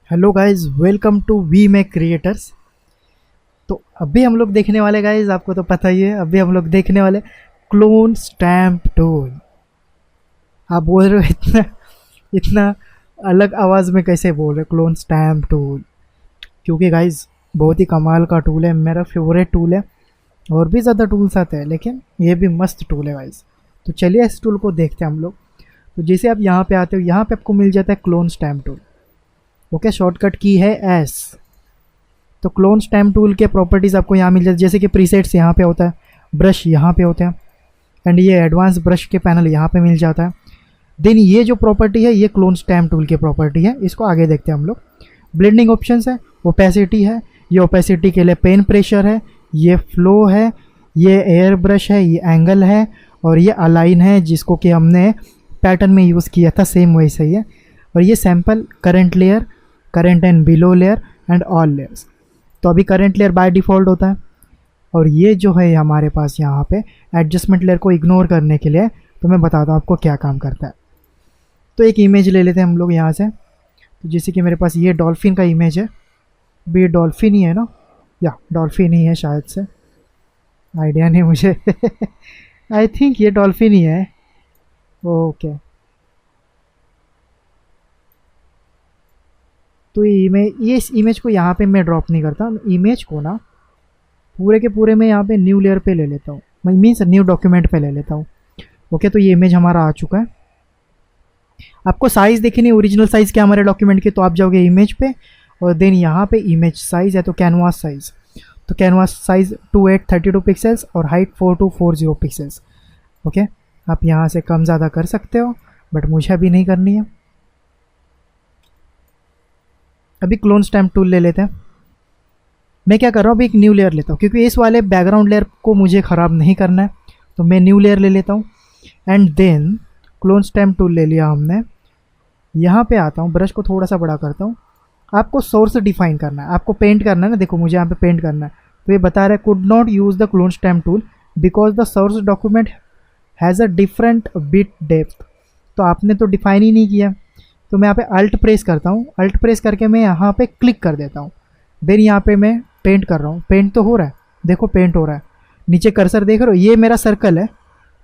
Hello guys, welcome to we make creators. तो अभी हम लोग देखने वाले गाइस, आपको तो पता ही है, अभी हम लोग देखने वाले क्लोन स्टैम्प टूल। आप बोल रहे हो इतना इतना अलग आवाज़ में कैसे बोल रहे क्लोन स्टैम्प टूल? क्योंकि गाइस बहुत ही कमाल का टूल है, मेरा फेवरेट टूल है। और भी ज़्यादा टूल्स आते हैं लेकिन ये भी मस्त टूल है गाइस। तो चलिए इस टूल को देखते हैं हम लोग। तो जैसे आप यहाँ पे आते हो, यहाँ पे आपको मिल जाता है clone stamp tool. Okay, shortcut की है एस। तो क्लोन स्टैम्प टूल के प्रॉपर्टीज़ आपको यहाँ मिल जाती है, जैसे कि प्रीसेट्स यहाँ पे होता है, ब्रश यहाँ पे होते हैं, एंड ये एडवांस ब्रश के पैनल यहाँ पे मिल जाता है। देन ये जो प्रॉपर्टी है ये क्लोन स्टैम्प टूल की प्रॉपर्टी है, इसको आगे देखते हैं हम लोग। ब्लेंडिंग ऑप्शंस है, ओपेसिटी है, ये ओपेसिटी के लिए पेन प्रेशर है, ये फ्लो है, ये एयर ब्रश है, ये एंगल है, और ये अलाइन है जिसको कि हमने पैटर्न में यूज़ किया था, सेम वैसे ही है। और ये sample, current layer, current and below layer and all layers. तो अभी करंट लेयर बाय डिफ़ॉल्ट होता है। और ये जो है हमारे पास यहाँ पे एडजस्टमेंट लेयर को इग्नोर करने के लिए, तो मैं बताता हूँ आपको क्या काम करता है। तो एक इमेज ले लेते हैं हम लोग यहाँ से। तो जैसे कि मेरे पास ये डॉल्फिन का इमेज है, भी डॉल्फिन ही है ना, या डॉल्फिन ही है शायद से, आइडिया नहीं मुझे आई थिंक ये डॉल्फिन ही है। ओके, तो ये इस इमेज को यहाँ पे मैं ड्रॉप नहीं करता, इमेज को ना पूरे के पूरे मैं यहाँ पे न्यू लेयर पे ले लेता हूँ, मीन्स न्यू डॉक्यूमेंट पे ले लेता हूँ। ओके, तो ये इमेज हमारा आ चुका है। आपको साइज़ देखनी है, ओरिजिनल साइज़ क्या हमारे डॉक्यूमेंट की, तो आप जाओगे इमेज पे और देन यहाँ पे इमेज साइज़ है तो कैनवास साइज़। तो कैनवास साइज़ 2832 पिक्सल्स और हाइट 4240 पिक्सल्स। ओके, आप यहाँ से कम ज़्यादा कर सकते हो, बट मुझे अभी नहीं करनी है। अभी क्लोन स्टैम्प टूल ले लेते हैं। मैं क्या कर रहा हूँ, अभी एक न्यू लेयर लेता हूँ क्योंकि इस वाले बैकग्राउंड लेयर को मुझे ख़राब नहीं करना है। तो मैं न्यू लेयर ले लेता हूँ and then clone stamp tool ले लिया हमने। यहाँ पे आता हूँ, ब्रश को थोड़ा सा बड़ा करता हूँ। आपको सोर्स डिफाइन करना है, आपको पेंट करना है ना, देखो मुझे यहाँ पे पेंट करना है। तो ये बता रहा है could not use the clone stamp tool because the source document has a different bit depth. तो आपने तो डिफाइन ही नहीं किया। तो मैं यहाँ पे अल्ट प्रेस करता हूँ, अल्ट प्रेस करके मैं यहाँ पे क्लिक कर देता हूँ। देन यहाँ पे मैं पेंट कर रहा हूँ, पेंट तो हो रहा है, देखो पेंट हो रहा है। नीचे कर्सर देख रहे हो, ये मेरा सर्कल है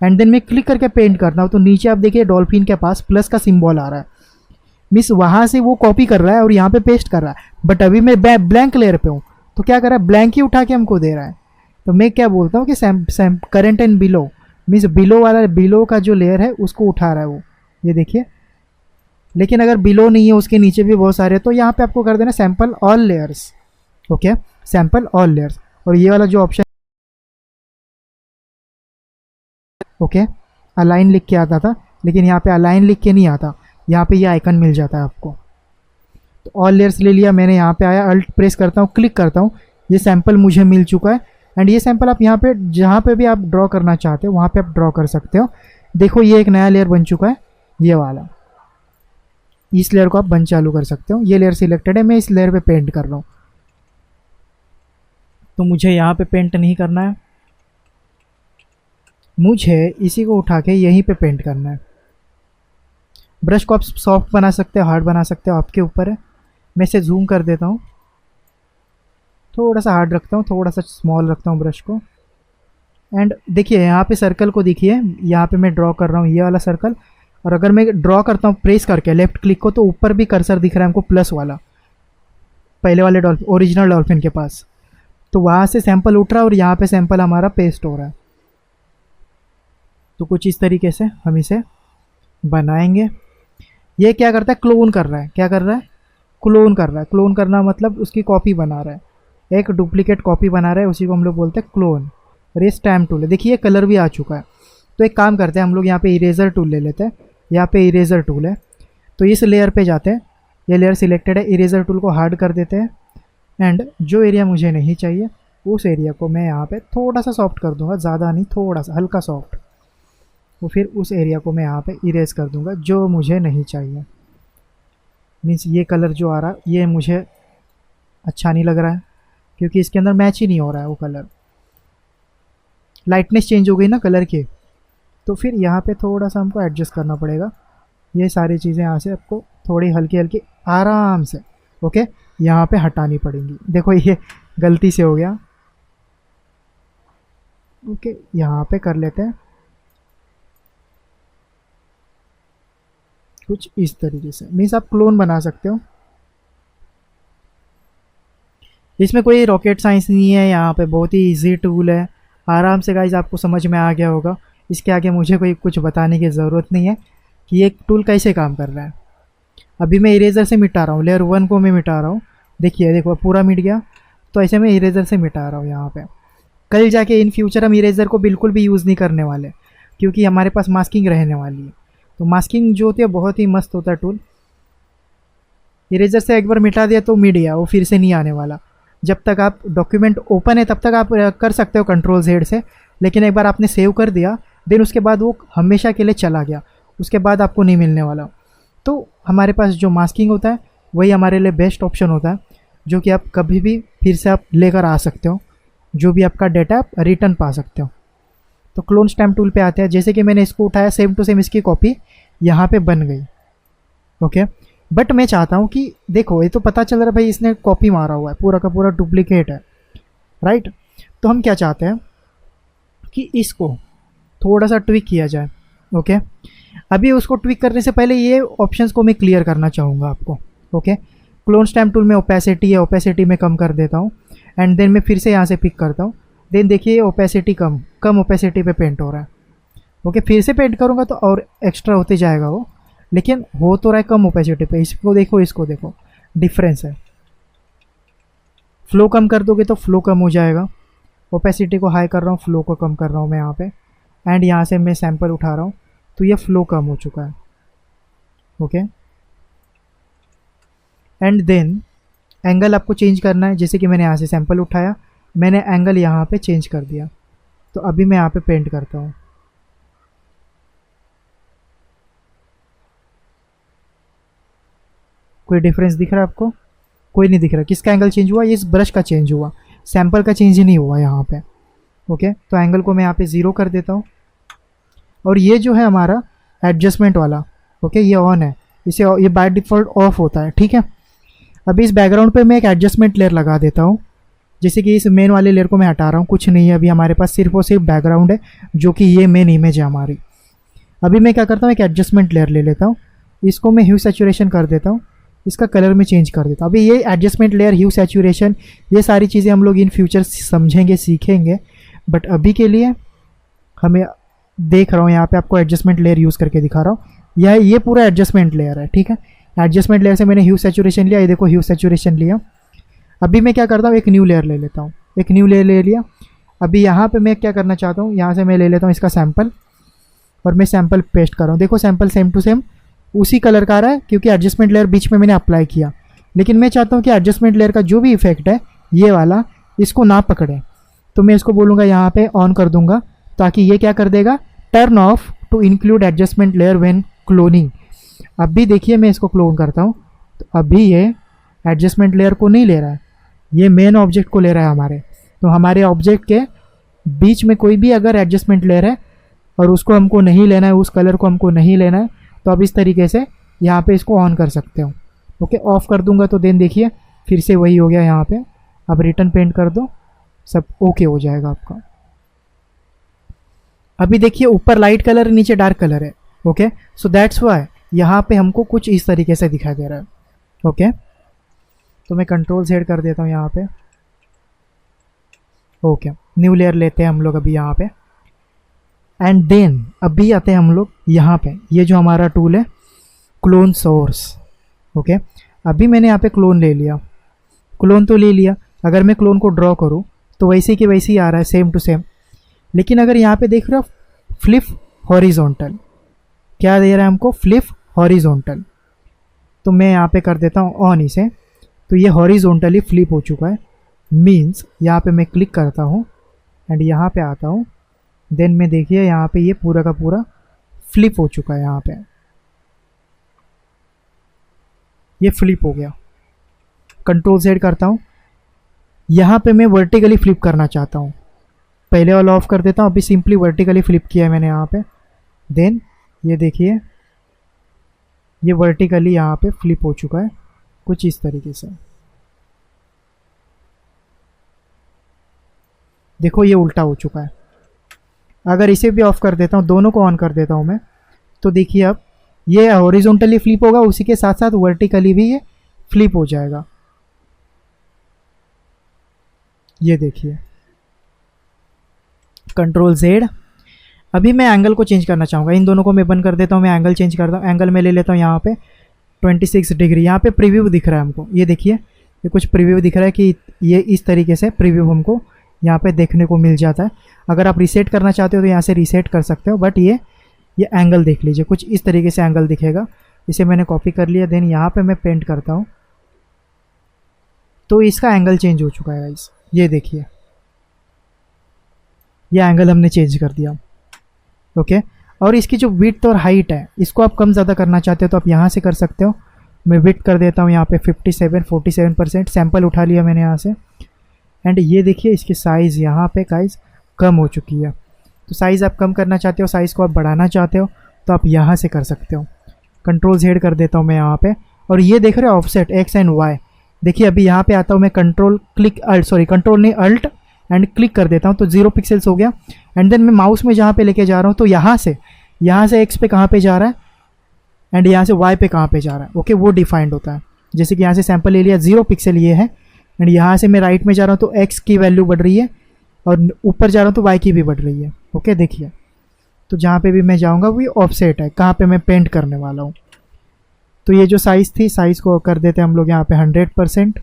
एंड देन मैं क्लिक करके पेंट करता हूँ तो नीचे आप देखिए डॉल्फिन के पास प्लस का सिंबल आ रहा है। मिस वहाँ से वो कॉपी कर रहा है और यहाँ पे पेस्ट कर रहा है, बट अभी मैं ब्लैंक लेयर पे हूँ तो क्या कर रहा है, ब्लैंक ही उठा के हमको दे रहा है। तो मैं क्या बोलता हूँ कि current and below, means below वाला, बिलो का जो लेयर है उसको उठा रहा है वो, ये देखिए। लेकिन अगर बिलो नहीं है, उसके नीचे भी बहुत सारे, तो यहाँ पे आपको कर देना sample all layers. Okay, sample all layers. और ये वाला जो ऑप्शन, ओके, अलाइन लिख के आता था लेकिन यहाँ पे अलाइन लिख के नहीं आता, यहाँ पे ये आइकन मिल जाता है आपको। तो ऑल लेयर्स ले लिया मैंने, यहाँ पे आया, अल्ट प्रेस करता हूँ, क्लिक करता हूँ, ये सैम्पल मुझे मिल चुका है। एंड ये सैम्पल आप यहाँ पे जहाँ पे भी आप ड्रॉ करना चाहते हो वहाँ पे आप ड्रॉ कर सकते हो। देखो ये एक नया लेयर बन चुका है, ये वाला। इस लेयर को आप बन चालू कर सकते हो। ये लेयर सिलेक्टेड है, मैं इस लेयर पे पेंट कर रहा हूँ। तो मुझे यहाँ पे पेंट नहीं करना है, मुझे इसी को उठा के यहीं पे पेंट करना है। ब्रश को आप सॉफ्ट बना सकते हो, हार्ड बना सकते हो, आपके ऊपर है। मैं इसे जूम कर देता हूँ, थोड़ा सा हार्ड रखता हूँ, थोड़ा सा स्मॉल रखता हूँ ब्रश को। एंड देखिए यहाँ पे सर्कल को देखिए, यहाँ पे मैं ड्रॉ कर रहा हूँ ये वाला सर्कल। और अगर मैं ड्रॉ करता हूँ प्रेस करके लेफ्ट क्लिक को, तो ऊपर भी कर्सर दिख रहा है हमको प्लस वाला, पहले वाले डॉल्फिन, ओरिजिनल डॉल्फिन के पास। तो वहाँ से सैंपल उठ रहा है और यहाँ पे सैंपल हमारा पेस्ट हो रहा है। तो कुछ इस तरीके से हम इसे बनाएंगे। ये क्या करता है, क्लोन कर रहा है। क्या कर रहा है, क्लोन कर रहा है। क्लोन करना मतलब उसकी कॉपी बना रहा है, एक डुप्लीकेट कॉपी बना रहा है, उसी को हम लोग बोलते हैं क्लोन। और ये स्टैम्प टूल है, देखिए कलर भी आ चुका है। तो एक काम करते हैं हम लोग, यहाँ पे इरेजर टूल ले लेते हैं। यहाँ पे इरेजर टूल है, तो इस लेयर पे जाते हैं, ये लेयर सिलेक्टेड है, इरेजर टूल को हार्ड कर देते हैं। एंड जो एरिया मुझे नहीं चाहिए उस एरिया को मैं यहाँ पे थोड़ा सा सॉफ्ट कर दूंगा, ज़्यादा नहीं, थोड़ा सा हल्का सॉफ्ट। तो फिर उस एरिया को मैं यहाँ पे इरेज कर दूंगा जो मुझे नहीं चाहिए। मीन्स ये कलर जो आ रहा है ये मुझे अच्छा नहीं लग रहा है क्योंकि इसके अंदर मैच ही नहीं हो रहा है वो कलर, लाइटनेस चेंज हो गई ना कलर की। तो फिर यहाँ पे थोड़ा सा हमको एडजस्ट करना पड़ेगा। ये सारी चीज़ें यहाँ से आपको थोड़ी हल्की हल्की आराम से, ओके, यहाँ पे हटानी पड़ेंगी। देखो ये गलती से हो गया। ओके, यहाँ पे कर लेते हैं कुछ इस तरीके से। मीन्स आप क्लोन बना सकते हो, इसमें कोई रॉकेट साइंस नहीं है, यहाँ पे बहुत ही इजी टूल है। आराम से गाइज आपको समझ में आ गया होगा। इसके आगे मुझे कोई कुछ बताने की ज़रूरत नहीं है कि ये टूल कैसे काम कर रहा है। अभी मैं इरेजर से मिटा रहा हूँ, लेयर 1 को मैं मिटा रहा हूँ। देखिए देखो पूरा मिट गया। तो ऐसे मैं इरेजर से मिटा रहा हूँ यहाँ पे। कल जाके इन फ्यूचर हम इरेजर को बिल्कुल भी यूज़ नहीं करने वाले, क्योंकि हमारे पास मास्किंग रहने वाली है। तो मास्किंग जो होती है बहुत ही मस्त होता है टूल। इरेजर से एक बार मिटा दिया तो मिट गया, वो फिर से नहीं आने वाला। जब तक आप डॉक्यूमेंट ओपन है तब तक आप कर सकते हो कंट्रोल Z से, लेकिन एक बार आपने सेव कर दिया देन उसके बाद वो हमेशा के लिए चला गया, उसके बाद आपको नहीं मिलने वाला। तो हमारे पास जो मास्किंग होता है वही हमारे लिए बेस्ट ऑप्शन होता है, जो कि आप कभी भी फिर से आप लेकर आ सकते हो, जो भी आपका डेटा आप रिटर्न पा सकते हो। तो क्लोन स्टैम्प टूल पे आते हैं। जैसे कि मैंने इसको उठाया, सेम टू सेम इसकी कॉपी यहाँ पे बन गई। ओके, बट मैं चाहता हूँ कि देखो ये तो पता चल रहा है भाई इसने कॉपी मारा हुआ है, पूरा का पूरा डुप्लीकेट है, राइट। तो हम क्या चाहते हैं कि इसको थोड़ा सा ट्विक किया जाए। ओके, अभी उसको ट्विक करने से पहले ये ऑप्शंस को मैं क्लियर करना चाहूँगा आपको। ओके, क्लोन स्टैम्प टूल में ओपेसिटी है, ओपेसिटी में कम कर देता हूँ एंड देन मैं फिर से यहाँ से पिक करता हूँ। देन देखिए ओपेसिटी कम ओपेसिटी पे पेंट हो रहा है। ओके, फिर से पेंट करूँगा तो और एक्स्ट्रा होते जाएगा वो, लेकिन हो तो रहा है कम ओपेसिटी पे। इसको देखो डिफरेंस है। फ्लो कम कर दोगे तो फ्लो कम हो जाएगा। ओपेसिटी को हाई कर रहा हूँ, फ्लो को कम कर रहा हूँ मैं यहाँ पे, एंड यहाँ से मैं सैंपल उठा रहा हूँ तो ये फ्लो कम हो चुका है। ओके, एंड देन एंगल आपको चेंज करना है। जैसे कि मैंने यहाँ से सैंपल उठाया, मैंने एंगल यहाँ पे चेंज कर दिया। तो अभी मैं यहाँ पे पेंट करता हूँ। कोई डिफरेंस दिख रहा है आपको? कोई नहीं दिख रहा। किसका एंगल चेंज हुआ? ये इस ब्रश का चेंज हुआ, सैंपल का चेंज ही नहीं हुआ यहाँ पे। ओके, तो एंगल को मैं यहाँ पे 0 कर देता हूँ। और ये जो है हमारा एडजस्टमेंट वाला, ओके, ये ऑन है, इसे ये बाय डिफ़ॉल्ट ऑफ होता है, ठीक है। अभी इस बैकग्राउंड पे मैं एक एडजस्टमेंट लेयर लगा देता हूँ। जैसे कि इस मेन वाले लेयर को मैं हटा रहा हूँ, कुछ नहीं है अभी हमारे पास, सिर्फ और सिर्फ बैकग्राउंड है जो कि ये मेन इमेज है हमारी। अभी मैं क्या करता हूँ, एक एडजस्टमेंट लेयर ले लेता हूँ, इसको मैं ह्यू सैचुरेशन कर देता हूँ, इसका कलर में चेंज कर देता हूँ। अभी ये एडजस्टमेंट लेयर, ह्यू सैचुरेशन, ये सारी चीज़ें हम लोग इन फ्यूचर समझेंगे, सीखेंगे, बट अभी के लिए हमें देख रहा हूँ यहाँ पे आपको एडजस्टमेंट लेयर यूज़ करके दिखा रहा हूँ। ये पूरा एडजस्टमेंट लेयर है, ठीक है। एडजस्टमेंट लेयर से मैंने ह्यू सैचुरेशन लिया, ये देखो ह्यू सैचुरेशन लिया। अभी मैं क्या करता हूँ, एक न्यू लेयर ले लेता हूँ, एक न्यू लेयर ले लिया। अभी यहाँ पे मैं क्या करना चाहता हूँ, यहाँ से मैं ले लेता हूँ इसका सैंपल और मैं सैंपल पेस्ट कर रहा हूँ। देखो सैंपल सेम टू सेम उसी कलर का आ रहा है, क्योंकि एडजस्टमेंट लेयर बीच में मैंने अप्लाई किया। लेकिन मैं चाहता हूँ कि एडजस्टमेंट लेयर का जो भी इफेक्ट है ये वाला, इसको ना पकड़े। तो मैं इसको बोलूँगा यहाँ पे ऑन कर दूंगा, ताकि ये क्या कर देगा, turn off to include adjustment layer when cloning. अभी देखिए मैं इसको क्लोन करता हूँ तो अभी ये एडजस्टमेंट लेयर को नहीं ले रहा है, ये मेन ऑब्जेक्ट को ले रहा है हमारे। तो हमारे ऑब्जेक्ट के बीच में कोई भी अगर एडजस्टमेंट लेयर है और उसको हमको नहीं लेना है, उस कलर को हमको नहीं लेना है, तो अब इस तरीके से यहाँ पे इसको ऑन कर सकते हो। ओके, ऑफ कर दूंगा तो देन देखिए फिर से वही हो गया यहाँ पे। अब रिटर्न पेंट कर दो, सब ओके हो जाएगा आपका। अभी देखिए ऊपर लाइट कलर, नीचे डार्क कलर है। ओके, सो दैट्स वाई यहाँ पे हमको कुछ इस तरीके से दिखाई दे रहा है। ओके, तो मैं कंट्रोल Z कर देता हूँ यहाँ पे। ओके, न्यू लेयर लेते हैं हम लोग अभी यहाँ पे, एंड देन अभी आते हैं हम लोग यहाँ पे। ये जो हमारा टूल है क्लोन सोर्स। ओके, अभी मैंने यहाँ पे क्लोन ले लिया, क्लोन तो ले लिया। अगर मैं क्लोन को ड्रॉ करूँ तो वैसे की वैसे ही आ रहा है, सेम टू सेम। लेकिन अगर यहाँ पे देख रहे हो फ्लिप हॉरिजॉन्टल, क्या दे रहा है हमको, फ्लिप हॉरिजॉन्टल। तो मैं यहाँ पे कर देता हूँ ऑन इसे, तो ये हॉरिजॉन्टली फ्लिप हो चुका है। मीन्स यहाँ पे मैं क्लिक करता हूँ एंड यहाँ पे आता हूँ, देन मैं देखिए यहाँ पे ये पूरा का पूरा फ्लिप हो चुका है। यहाँ पे ये फ्लिप हो गया। कंट्रोल Z करता हूँ, यहाँ पे मैं वर्टिकली फ्लिप करना चाहता हूँ। पहले वाला ऑफ कर देता हूँ, अभी सिंपली वर्टिकली फ्लिप किया है मैंने यहाँ पे। देन ये देखिए ये वर्टिकली यहाँ पे फ्लिप हो चुका है। कुछ इस तरीके से। देखो ये उल्टा हो चुका है। अगर इसे भी ऑफ कर देता हूँ, दोनों को ऑन कर देता हूँ मैं, तो देखिए अब ये हॉरिजॉन्टली फ्लिप होगा, उसी के साथ साथ वर्टिकली भी ये फ्लिप हो जाएगा। ये देखिए, कंट्रोल जेड। अभी मैं एंगल को चेंज करना चाहूँगा, इन दोनों को मैं बंद कर देता हूँ, मैं एंगल चेंज करता हूँ। एंगल में ले लेता हूँ यहाँ पे 26 डिग्री। यहाँ पे प्रीव्यू दिख रहा है हमको, ये देखिए, ये कुछ प्रीव्यू दिख रहा है कि ये इस तरीके से प्रीव्यू हमको यहाँ पे देखने को मिल जाता है। अगर आप रीसेट करना चाहते हो तो यहाँ से रीसेट कर सकते हो, बट ये एंगल देख लीजिए, कुछ इस तरीके से एंगल दिखेगा। इसे मैंने कॉपी कर लिया, देन यहाँ पे मैं पेंट करता हूँ, तो इसका एंगल चेंज हो चुका है गाइस। ये देखिए, ये एंगल हमने चेंज कर दिया। ओके, और इसकी जो विड्थ और हाइट है, इसको आप कम ज़्यादा करना चाहते हो तो आप यहाँ से कर सकते हो। मैं विड्थ कर देता हूँ यहाँ पे 47% सैंपल उठा लिया मैंने यहाँ से। एंड ये देखिए, इसकी साइज़ यहाँ पे गाइस कम हो चुकी है। तो साइज़ आप कम करना चाहते हो, साइज़ को आप बढ़ाना चाहते हो, तो आप यहाँ से कर सकते हो। कंट्रोल जेड कर देता हूँ मैं यहाँ पे, और ये देख रहे हो ऑफसेट एक्स एंड वाई। देखिए अभी यहाँ पे आता हूँ मैं, कंट्रोल नहीं अल्ट एंड क्लिक कर देता हूँ, तो 0 पिक्सल्स हो गया। एंड देन मैं माउस में जहाँ पे लेके जा रहा हूँ, तो यहाँ से एक्स पे कहाँ पे जा रहा है एंड यहाँ से वाई पे कहाँ पे जा रहा है। ओके, वो डिफाइंड होता है। जैसे कि यहाँ से सैंपल ले लिया, 0 पिक्सल ये है, एंड यहाँ से मैं राइट में जा रहा हूँ तो एक्स की वैल्यू बढ़ रही है, और ऊपर जा रहा हूँ तो वाई की भी बढ़ रही है। ओके, देखिए, तो जहाँ पे भी मैं जाऊँगा वो ऑफसेट है, कहाँ पे मैं पेंट करने वाला हूँ। तो ये जो साइज़ थी, साइज़ को कर देते हैं हम लोग यहाँ पे 100%।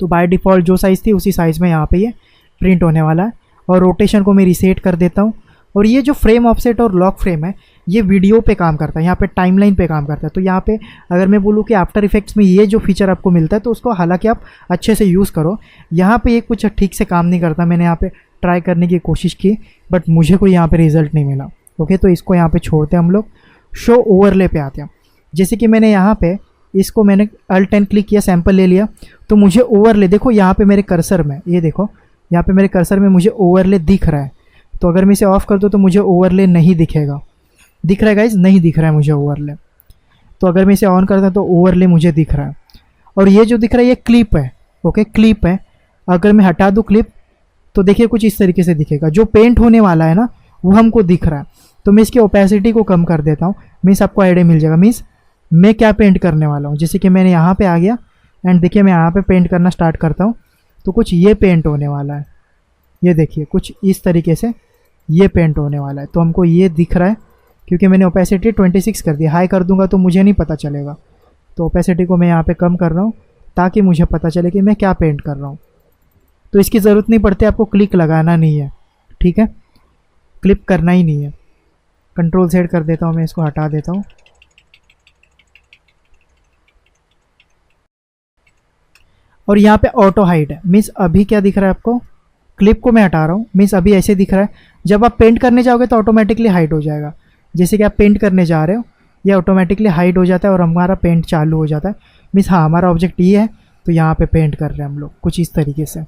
तो बाय डिफ़ॉल्ट जो साइज़ थी उसी साइज़ में यहाँ पे ये प्रिंट होने वाला है। और रोटेशन को मैं रीसेट कर देता हूँ। और ये जो फ्रेम ऑफसेट और लॉक फ्रेम है, ये वीडियो पे काम करता है, यहाँ पे टाइमलाइन पे काम करता है। तो यहाँ पे अगर मैं बोलूँ कि आफ्टर इफेक्ट्स में ये जो फीचर आपको मिलता है, तो उसको हालांकि आप अच्छे से यूज़ करो। यहाँ पे ये कुछ ठीक से काम नहीं करता। मैंने यहाँ पे ट्राई करने की कोशिश की, बट मुझे कोई यहाँ पे रिजल्ट नहीं मिला। ओके, तो इसको यहाँ पे छोड़ते हैं हम लोग। शो ओवरले पे आते हैं। जैसे कि मैंने यहाँ पे इसको मैंने अल्ट एंड क्लिक किया, सैंपल ले लिया, तो मुझे ओवरले देखो यहाँ पे मेरे कर्सर में, ये देखो यहाँ पे मेरे कर्सर में मुझे ओवरले दिख रहा है। तो अगर मैं इसे ऑफ कर दूँ तो मुझे ओवरले नहीं दिखेगा। दिख रहा है गाइज? नहीं दिख रहा है मुझे ओवरले। तो अगर मैं इसे ऑन करता हूँ तो ओवरले मुझे दिख रहा है। और ये जो दिख रहा है ये क्लिप है। ओके, क्लिप है। अगर मैं हटा दूँ क्लिप तो देखिए कुछ इस तरीके से दिखेगा। जो पेंट होने वाला है ना वो हमको दिख रहा है। तो मैं इसकी ओपेसिटी को कम कर देता हूँ। मीन्स आपको आइडिया मिल जाएगा मीन्स मैं क्या पेंट करने वाला हूँ। जैसे कि मैंने यहाँ पे आ गया एंड देखिए मैं यहाँ पे पेंट करना स्टार्ट करता हूँ तो कुछ ये पेंट होने वाला है। ये देखिए कुछ इस तरीके से ये पेंट होने वाला है। तो हमको ये दिख रहा है क्योंकि मैंने ओपेसिटी 26 कर दी। हाई कर दूंगा तो मुझे नहीं पता चलेगा। तो ओपेसिटी को मैं यहाँ पे कम कर रहा हूँ ताकि मुझे पता चले कि मैं क्या पेंट कर रहा हूँ। तो इसकी ज़रूरत नहीं पड़ती, आपको क्लिक लगाना नहीं है, ठीक है, क्लिक करना ही नहीं है। कंट्रोल Z कर देता हूँ मैं, इसको हटा देता हूँ। और यहाँ पे ऑटो हाइड है। मीन्स अभी क्या दिख रहा है आपको, क्लिप को मैं हटा रहा हूँ, मीन्स अभी ऐसे दिख रहा है। जब आप पेंट करने जाओगे तो ऑटोमेटिकली हाइड हो जाएगा। जैसे कि आप पेंट करने जा रहे हो ये ऑटोमेटिकली हाइड हो जाता है और हमारा पेंट चालू हो जाता है। मीन्स हाँ हमारा ऑब्जेक्ट ये है तो यहाँ पे पेंट कर रहे हैं हम लोग कुछ इस तरीके से।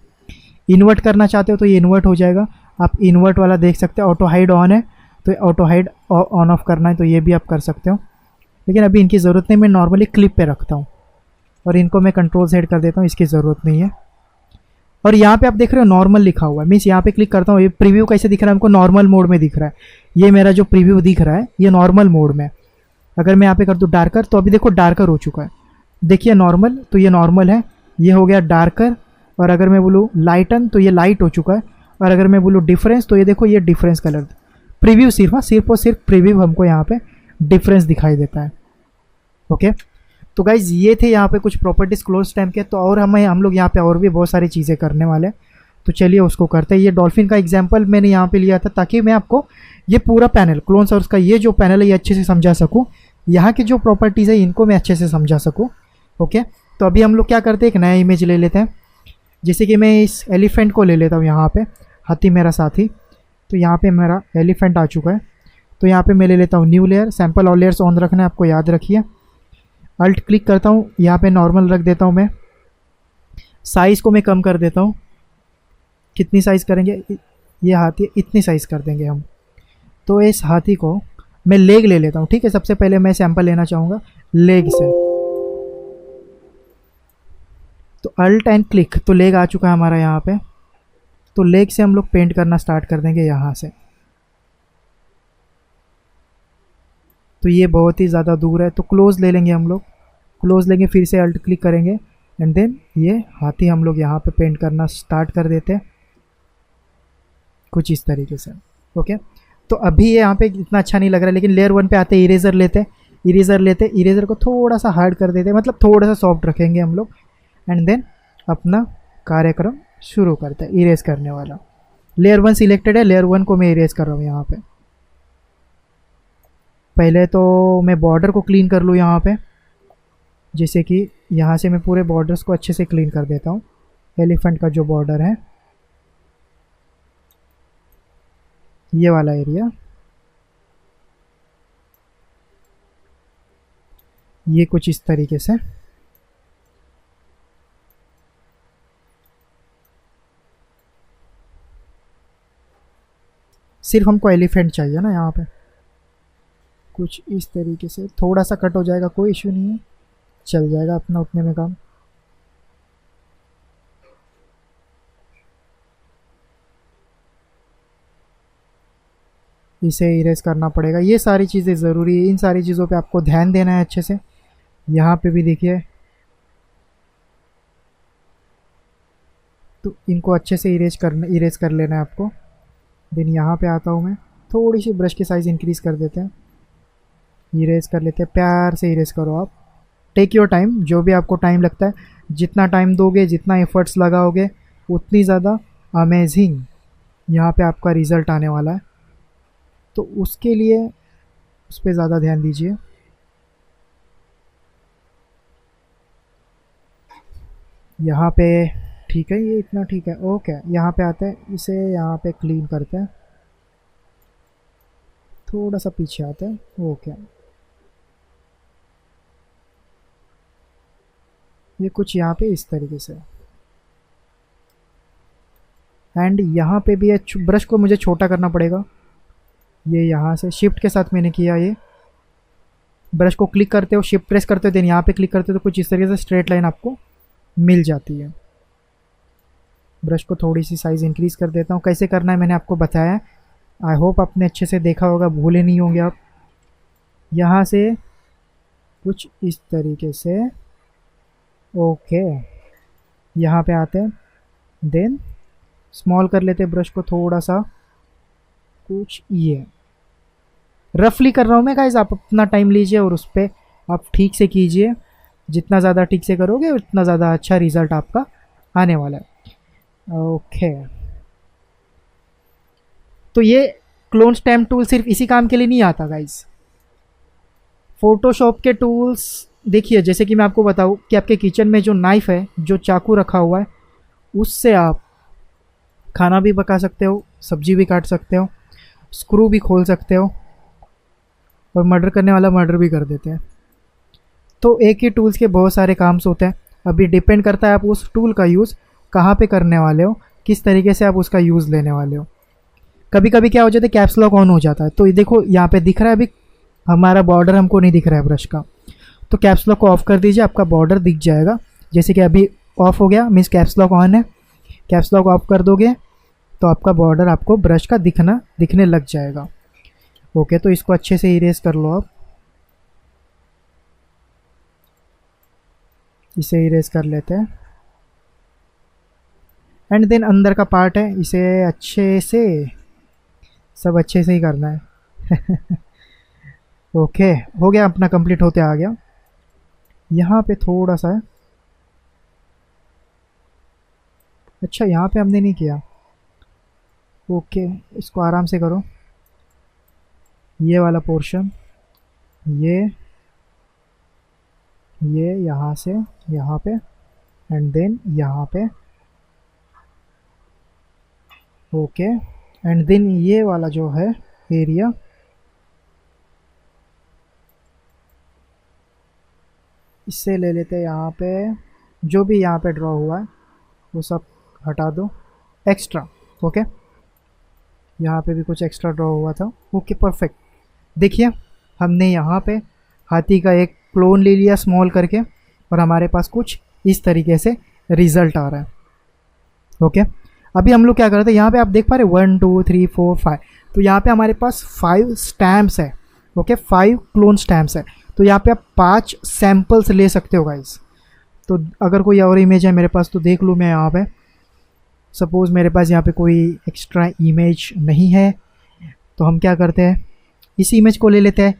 इन्वर्ट करना चाहते हो तो ये इन्वर्ट हो जाएगा। आप इन्वर्ट वाला देख सकते हो, ऑटो हाइड ऑन है तो ऑटो हाइड ऑन ऑफ करना है तो ये भी आप कर सकते हो। लेकिन अभी इनकी ज़रूरत नहीं, मैं नॉर्मली क्लिप पे रखता हूँ और इनको मैं कंट्रोल Z कर देता हूँ, इसकी ज़रूरत नहीं है। और यहाँ पे आप देख रहे हो नॉर्मल लिखा हुआ है। मीन्स यहाँ पे क्लिक करता हूँ, ये प्रीव्यू कैसे दिख रहा है हमको, नॉर्मल मोड में दिख रहा है। ये मेरा जो प्रीव्यू दिख रहा है ये नॉर्मल मोड में। अगर मैं यहाँ पे कर दूँ डार्कर तो अभी देखो डार्कर हो चुका है। देखिए नॉर्मल तो ये नॉर्मल है, ये हो गया डार्कर। और अगर मैं बोलूँ लाइटन तो ये लाइट हो चुका है। और अगर मैं बोलूँ डिफरेंस तो ये देखो ये डिफरेंस कलर। प्रीव्यू सिर्फ और सिर्फ प्रीव्यू हमको यहाँ पे डिफरेंस दिखाई देता है। ओके, तो गाइज ये थे यहाँ पे कुछ प्रॉपर्टीज क्लोज टाइम के। तो और हम लोग यहाँ पे और भी बहुत सारी चीज़ें करने वाले हैं, तो चलिए उसको करते हैं। ये डॉल्फिन का एग्जांपल मैंने यहाँ पे लिया था ताकि मैं आपको ये पूरा पैनल क्लोन सोर्स का ये जो पैनल है ये अच्छे से समझा सकूँ। यहाँ की जो प्रॉपर्टीज़ है इनको मैं अच्छे से समझा सकूँ। ओके, तो अभी हम लोग क्या करते हैं, एक नया इमेज ले लेते हैं। जैसे कि मैं इस एलिफेंट को ले लेता हूँ, यहाँ पे हाथी मेरा साथी। तो यहाँ पे मेरा एलिफेंट आ चुका है। तो यहाँ पे मैं ले लेता हूँ new layer. Sample all layers on रखना है, आपको याद रखिए। अल्ट क्लिक करता हूँ, यहाँ पे नॉर्मल रख देता हूँ मैं। साइज़ को मैं कम कर देता हूँ। कितनी साइज़ करेंगे, ये हाथी इतनी साइज़ कर देंगे हम। तो इस हाथी को मैं लेग ले लेता हूँ, ठीक है। सबसे पहले मैं सैंपल लेना चाहूँगा लेग से। तो अल्ट एंड क्लिक, तो लेग आ चुका है हमारा यहाँ पे। तो लेग से हम लोग पेंट करना स्टार्ट कर देंगे यहाँ से। तो ये बहुत ही ज़्यादा दूर है, तो क्लोज ले लेंगे हम लोग, क्लोज लेंगे, फिर से अल्ट क्लिक करेंगे एंड देन ये हाथी हम लोग यहाँ पे पेंट करना स्टार्ट कर देते हैं कुछ इस तरीके से। ओके, तो अभी ये यहाँ पे इतना अच्छा नहीं लग रहा है, लेकिन लेयर 1 पे आते हैं, इरेजर लेते, इरेजर को थोड़ा सा हार्ड कर देते हैं, मतलब थोड़ा सा सॉफ्ट रखेंगे हम लोग एंड देन अपना कार्यक्रम शुरू करते हैं इरेज करने वाला। लेयर 1 सिलेक्टेड है, लेयर 1 को मैं इरेज कर रहा हूँ यहाँ पे। पहले तो मैं बॉर्डर को क्लीन कर लूँ यहाँ पे, जैसे कि यहाँ से मैं पूरे बॉर्डर्स को अच्छे से क्लीन कर देता हूँ। एलिफेंट का जो बॉर्डर है, ये वाला एरिया, ये कुछ इस तरीके से। सिर्फ हमको एलिफेंट चाहिए ना यहाँ पे, कुछ इस तरीके से। थोड़ा सा कट हो जाएगा, कोई इश्यू नहीं है, चल जाएगा अपना उतने में काम। इसे इरेज करना पड़ेगा, ये सारी चीज़ें ज़रूरी है, इन सारी चीज़ों पे आपको ध्यान देना है अच्छे से। यहाँ पे भी देखिए, तो इनको अच्छे से इरेज कर लेना है आपको। देन यहाँ पे आता हूँ मैं, थोड़ी सी ब्रश की साइज़ इंक्रीज़ कर देते हैं, इरेज कर लेते हैं, प्यार से इरेज करो आप। टेक योर टाइम, जो भी आपको टाइम लगता है, जितना टाइम दोगे, जितना एफर्ट्स लगाओगे, उतनी ज़्यादा अमेजिंग यहाँ पे आपका रिज़ल्ट आने वाला है। तो उसके लिए उस पर ज़्यादा ध्यान दीजिए। यहाँ पे ठीक है, ये इतना ठीक है। ओके, यहाँ पे आते हैं, इसे यहाँ पे क्लीन करते हैं, थोड़ा सा पीछे आते हैं। ओके, ये कुछ यहाँ पे इस तरीके से। एंड यहाँ पे भी है, ब्रश को मुझे छोटा करना पड़ेगा। ये यहाँ से शिफ्ट के साथ मैंने किया, ये ब्रश को क्लिक करते हो, शिफ्ट प्रेस करते हो, देन यहाँ पे क्लिक करते हो, तो कुछ इस तरीके से स्ट्रेट लाइन आपको मिल जाती है। ब्रश को थोड़ी सी साइज़ इंक्रीज़ कर देता हूँ, कैसे करना है मैंने आपको बताया है। आई होप आपने अच्छे से देखा होगा, भूले नहीं होंगे आप। यहाँ से कुछ इस तरीके से। ओके, यहाँ पे आते हैं, देन स्मॉल कर लेते हैं ब्रश को थोड़ा सा, कुछ ये रफली कर रहा हूँ मैं गाइस, आप अपना टाइम लीजिए और उस पर आप ठीक से कीजिए। जितना ज़्यादा ठीक से करोगे उतना ज़्यादा अच्छा रिज़ल्ट आपका आने वाला है। ओके, तो ये क्लोन स्टैम्प टूल सिर्फ इसी काम के लिए नहीं आता गाइस। फोटोशॉप के टूल्स देखिए, जैसे कि मैं आपको बताऊँ कि आपके किचन में जो नाइफ़ है, जो चाकू रखा हुआ है, उससे आप खाना भी पका सकते हो, सब्जी भी काट सकते हो, स्क्रू भी खोल सकते हो, और मर्डर करने वाला मर्डर भी कर देते हैं। तो एक ही टूल्स के बहुत सारे काम्स होते हैं। अभी डिपेंड करता है आप उस टूल का यूज़ कहाँ पे करने वाले हो, किस तरीके से आप उसका यूज़ लेने वाले हो। कभी कभी क्या हो जाता है, कैप्स लॉक ऑन हो जाता है। तो ये देखो यहाँ पे दिख रहा है, अभी हमारा बॉर्डर हमको नहीं दिख रहा है ब्रश का, तो कैप्स लॉक को ऑफ कर दीजिए, आपका बॉर्डर दिख जाएगा। जैसे कि अभी ऑफ हो गया, मीन्स कैप्स लॉक ऑन है। कैप्स लॉक ऑफ कर दोगे तो आपका बॉर्डर आपको ब्रश का दिखने लग जाएगा। ओके, तो इसको अच्छे से इरेज कर लो आप, इसे इरेज कर लेते हैं। एंड देन अंदर का पार्ट है, इसे अच्छे से, सब अच्छे से ही करना है। ओके, हो गया अपना, कंप्लीट होते आ गया। यहाँ पे थोड़ा सा है, अच्छा यहाँ पे हमने नहीं किया। ओके, इसको आराम से करो, ये वाला पोर्शन, ये यहाँ से यहाँ पे एंड देन यहाँ पे। ओके, एंड देन ये वाला जो है एरिया, इससे ले लेते हैं यहाँ पे, जो भी यहाँ पे ड्रॉ हुआ है वो सब हटा दो एक्स्ट्रा। ओके, यहाँ पे भी कुछ एक्स्ट्रा ड्रॉ हुआ था। Okay, perfect. देखिए हमने यहाँ पे हाथी का एक क्लोन ले लिया स्मॉल करके, और हमारे पास कुछ इस तरीके से रिजल्ट आ रहा है। ओके, अभी हम लोग क्या कर रहे थे, यहाँ पे आप देख पा रहे 1 2 3 4 5, तो यहाँ पे हमारे पास 5 स्टैम्प्स है। ओके, 5 क्लोन स्टैम्प्स है, तो यहाँ पे आप 5 सैम्पल्स ले सकते हो गाइस। तो अगर कोई और इमेज है मेरे पास तो देख लूँ मैं यहाँ पे। सपोज़ मेरे पास यहाँ पे कोई एक्स्ट्रा इमेज नहीं है, तो हम क्या करते हैं, इस इमेज को ले लेते हैं।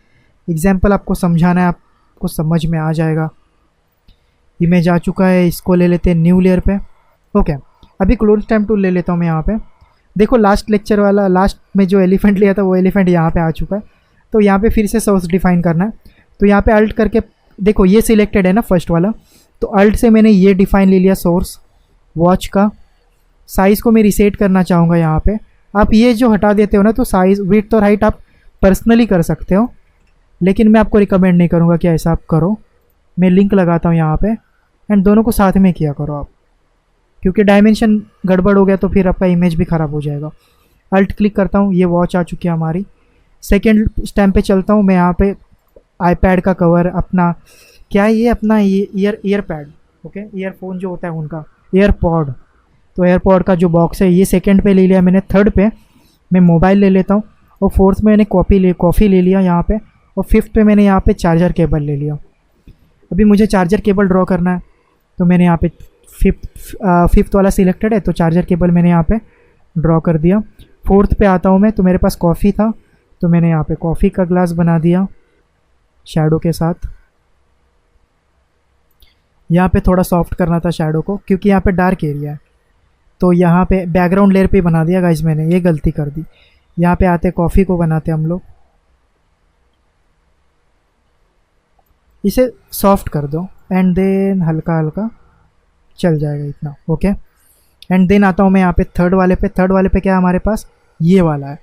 एग्जाम्पल आपको समझाना है, आपको समझ में आ जाएगा। इमेज आ चुका है, इसको ले लेते हैं न्यू लेयर पे। ओके, अभी क्लोन स्टैम्प टूल ले लेता हूँ मैं यहाँ पे। देखो लास्ट लेक्चर वाला, लास्ट में जो एलिफेंट लिया था वो एलिफेंट यहाँ पे आ चुका है। तो यहाँ पे फिर से सोर्स डिफाइन करना है। तो यहाँ पे अल्ट करके देखो ये सिलेक्टेड है ना फर्स्ट वाला, तो अल्ट से मैंने ये डिफाइन ले लिया सोर्स वॉच का। साइज़ को मैं रिसेट करना चाहूँगा यहाँ पे। आप ये जो हटा देते हो ना, तो साइज़ विड्थ और हाइट आप पर्सनली कर सकते हो, लेकिन मैं आपको रिकमेंड नहीं करूँगा कि ऐसा आप करो। मैं लिंक लगाता हूँ यहाँ पे, एंड दोनों को साथ में किया करो आप, क्योंकि डायमेंशन गड़बड़ हो गया तो फिर आपका इमेज भी ख़राब हो जाएगा। अल्ट क्लिक करता हूँ, ये वॉच आ चुकी है हमारी। सेकेंड स्टैम्प पे चलता हूँ मैं। यहाँ पे आईपैड का कवर अपना क्या है, ये अपना ईयर पैड, ओके, ईयरफोन जो होता है उनका, एयरपॉड। तो एयरपॉड का जो बॉक्स है ये सेकंड पे ले लिया मैंने। थर्ड पे मैं मोबाइल ले लेता हूँ, और फोर्थ में मैंने कॉफ़ी ले लिया यहाँ पे, और फिफ्थ पे मैंने यहाँ पे चार्जर केबल ले लिया। अभी मुझे चार्जर केबल ड्रॉ करना है, तो मैंने यहाँ पे फिफ्थ वाला सिलेक्टेड है, तो चार्जर केबल मैंने यहाँ पे ड्रॉ कर दिया। फोर्थ पे आता हूँ मैं, तो मेरे पास कॉफ़ी था, तो मैंने यहाँ पे कॉफ़ी का ग्लास बना दिया शैडो के साथ। यहाँ पे थोड़ा सॉफ्ट करना था शैडो को, क्योंकि यहाँ पे डार्क एरिया है, तो यहाँ पे बैकग्राउंड लेयर पे बना दिया गाइज मैंने, ये गलती कर दी। यहाँ पे आते कॉफ़ी को बनाते हम लोग, इसे सॉफ्ट कर दो, एंड देन हल्का हल्का चल जाएगा इतना। ओके, एंड देन आता हूँ मैं यहाँ पे थर्ड वाले पे। थर्ड वाले पे क्या है हमारे पास, ये वाला है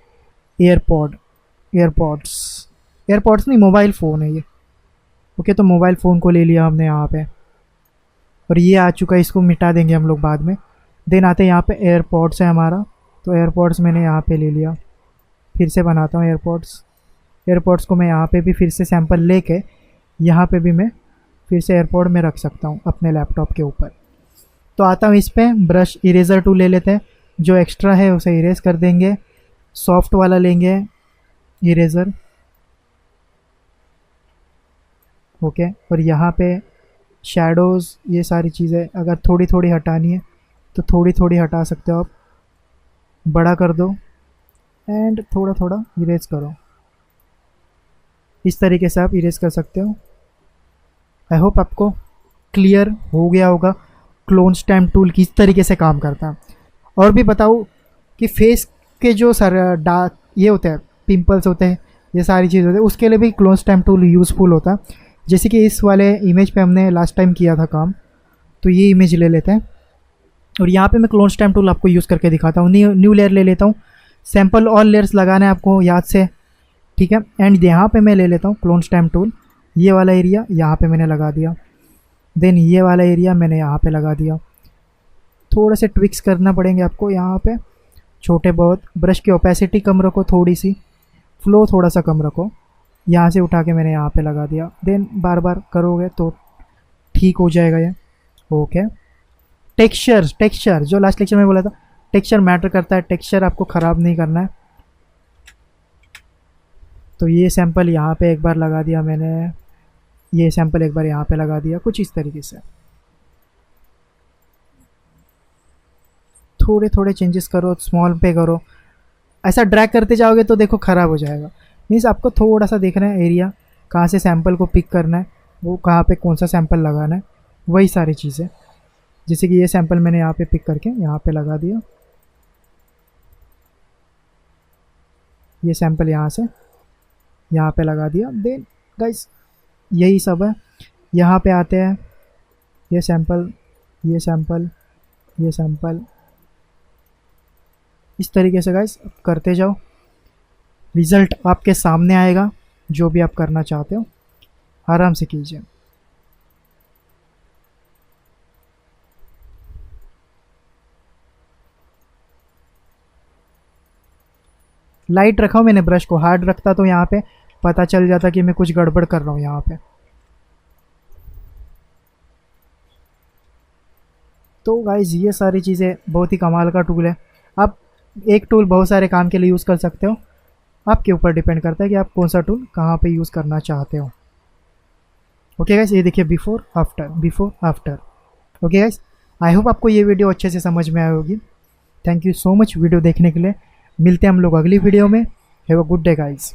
एयरपॉड्स नहीं, मोबाइल फ़ोन है ये। ओके, तो मोबाइल फ़ोन को ले लिया हमने यहाँ पे, और ये आ चुका है, इसको मिटा देंगे हम लोग बाद में। देन आते हैं यहाँ पे एयरपॉड्स है हमारा, तो एयरपॉड्स मैंने यहाँ पे ले लिया। फिर से बनाता हूँ एयरपॉड्स को मैं यहाँ पे भी फिर से सैंपल लेके यहाँ पे भी मैं फिर से एयरपॉड में रख सकता हूँ अपने लैपटॉप के ऊपर। तो आता हूँ इस पे, ब्रश इरेज़र टूल ले लेते हैं, जो एक्स्ट्रा है उसे इरेज कर देंगे। सॉफ्ट वाला लेंगे इरेज़र, ओके, और यहाँ पे शैडोज़, ये सारी चीज़ें अगर थोड़ी थोड़ी हटानी है तो थोड़ी थोड़ी हटा सकते हो आप। बड़ा कर दो एंड थोड़ा थोड़ा इरेज करो, इस तरीके से आप इरेज कर सकते हो। आई होप आपको क्लियर हो गया होगा क्लोन स्टैम्प टूल किस तरीके से काम करता है। और भी बताऊँ कि फेस के जो डार्क ये होते हैं, पिंपल्स होते हैं, ये सारी चीज़ होती है, उसके लिए भी क्लोन स्टैम्प टूल यूज़फुल होता है। जैसे कि इस वाले इमेज पे हमने लास्ट टाइम किया था काम, तो ये इमेज ले लेते हैं, और यहाँ पे मैं क्लोन स्टैम्प टूल आपको यूज़ करके दिखाता हूँ। न्यू लेयर ले लेता हूँ, सैम्पल ऑल लेयर्स लगाना है आपको याद से, ठीक है। एंड यहाँ पे मैं ले लेता हूँ क्लोन स्टैम्प टूल, ये वाला एरिया यहाँ पे मैंने लगा दिया, देन ये वाला एरिया मैंने यहाँ पे लगा दिया। थोड़ा से ट्विक्स करना पड़ेंगे आपको यहाँ पे, छोटे बहुत। ब्रश की ओपेसिटी कम रखो थोड़ी सी, फ्लो थोड़ा सा कम रखो। यहाँ से उठा के मैंने यहाँ पे लगा दिया, देन बार बार करोगे तो ठीक हो जाएगा ये। ओके, टेक्सचर जो लास्ट लेक्चर में बोला था, टेक्सचर मैटर करता है, टेक्सचर आपको ख़राब नहीं करना है। तो ये सैंपल यहाँ पे एक बार लगा दिया मैंने, ये सैंपल एक बार यहाँ पे लगा दिया, कुछ इस तरीके से। थोड़े थोड़े चेंजेस करो, स्मॉल पे करो, ऐसा ड्रैग करते जाओगे तो देखो ख़राब हो जाएगा। मीन्स आपको थोड़ा सा देखना है एरिया, कहाँ से सैंपल को पिक करना है, वो कहाँ पे कौन सा सैंपल लगाना है, वही सारी चीज़ें। जैसे कि ये सैंपल मैंने यहाँ पे पिक करके यहाँ पे लगा दिया, ये सैंपल यहाँ से यहाँ पे लगा दिया। देन गाइस यही सब है। यहाँ पे आते हैं, ये सैंपल, ये सैंपल, ये सैंपल, इस तरीके से गाइस करते जाओ, रिज़ल्ट आपके सामने आएगा। जो भी आप करना चाहते हो आराम से कीजिए। लाइट रखा हूँ मैंने, ब्रश को हार्ड रखता तो यहाँ पे पता चल जाता कि मैं कुछ गड़बड़ कर रहा हूँ यहाँ पे। तो गाइज ये सारी चीज़ें बहुत ही कमाल का टूल है। आप एक टूल बहुत सारे काम के लिए यूज़ कर सकते हो, आपके ऊपर डिपेंड करता है कि आप कौन सा टूल कहाँ पे यूज़ करना चाहते हो। ओके गाइस, ये देखिए before after, before after. Okay guys, I hope आपको ये वीडियो अच्छे से समझ में आई होगी। Thank you so much video देखने के लिए। मिलते हैं हम लोग अगली वीडियो में। Have a good day guys.